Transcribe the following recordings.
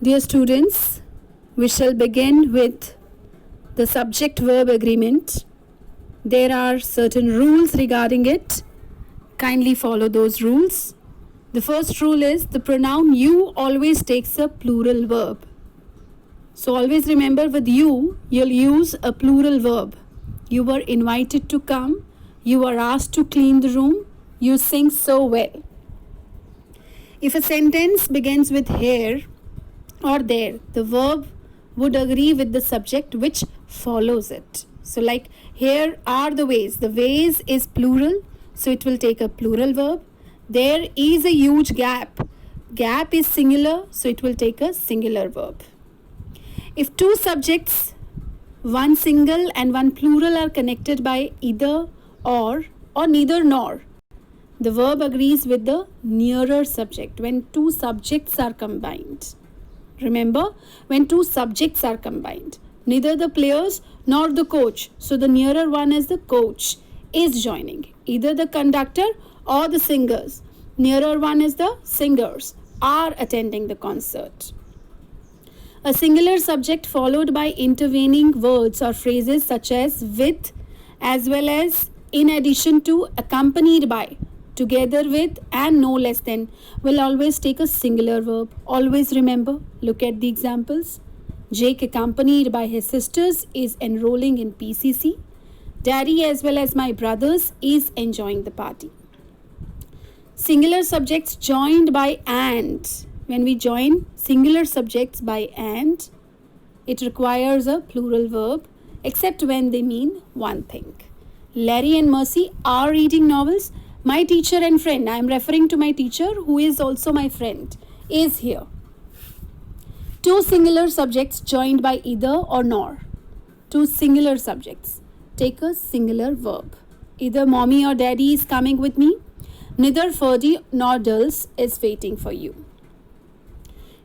Dear students, we shall begin with the subject-verb agreement. There are certain rules regarding it. Kindly follow those rules. The first rule is the pronoun you always takes a plural verb. So always remember, with you'll use a plural verb. You were invited to come. You were asked to clean the room. You sing so well. If a sentence begins with here or there, the verb would agree with the subject which follows it. So like, here are the ways. The ways is plural, so it will take a plural verb. There is a huge gap. Gap is singular, so it will take a singular verb. If two subjects, one single and one plural, are connected by either or neither nor, the verb agrees with the nearer subject when two subjects are combined. Remember, when two subjects are combined, neither the players nor the coach, so the nearer one is the coach, is joining. Either the conductor or the singers, nearer one is the singers, are attending the concert. A singular subject followed by intervening words or phrases such as with, as well as, in addition to, accompanied by, together with, and no less than, will always take a singular verb. Always remember, look at the examples. Jake, accompanied by his sisters, is enrolling in PCC. Daddy, as well as my brothers, is enjoying the party. Singular subjects joined by and. When we join singular subjects by and, it requires a plural verb, except when they mean one thing. Larry and Mercy are reading novels. My teacher and friend, I am referring to my teacher who is also my friend, is here. Two singular subjects joined by either or nor. Two singular subjects take a singular verb. Either mommy or daddy is coming with me. Neither Ferdy nor Dulce is waiting for you.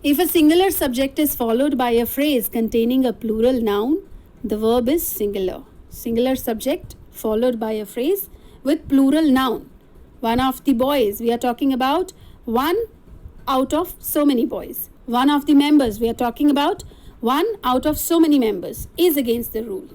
If a singular subject is followed by a phrase containing a plural noun, the verb is singular. Singular subject followed by a phrase with plural noun. One of the boys, we are talking about one out of so many boys. One of the members, we are talking about one out of so many members, is against the rule.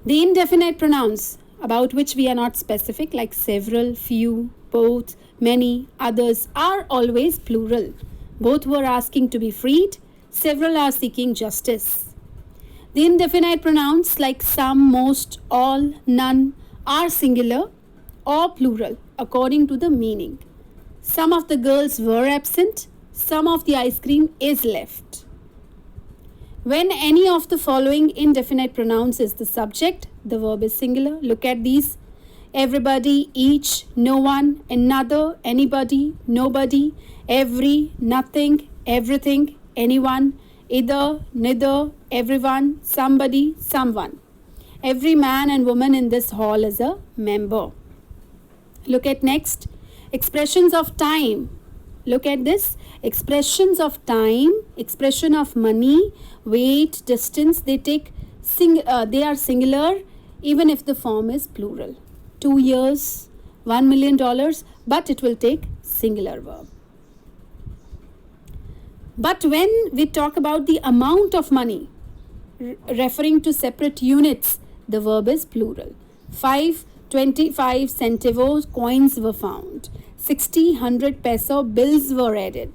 The indefinite pronouns about which we are not specific, like several, few, both, many, others, are always plural. Both were asking to be freed. Several are seeking justice. The indefinite pronouns like some, most, all, none are singular or plural according to the meaning. Some of the girls were absent. Some of the ice cream is left. When any of the following indefinite pronouns is the subject, the verb is singular. Look at these. Everybody, each, no one, another, anybody, nobody, every, nothing, everything, anyone, either, neither, everyone, somebody, someone. Every man and woman in this hall is a member. Look at next. Expressions of time. Look at this. Expressions of time, expression of money, weight, distance, they are singular even if the form is plural. 2 years, $1 million, but it will take singular verb. But when we talk about the amount of money, referring to separate units, the verb is plural. 525 centavos coins were found. 60, 100 peso bills were added.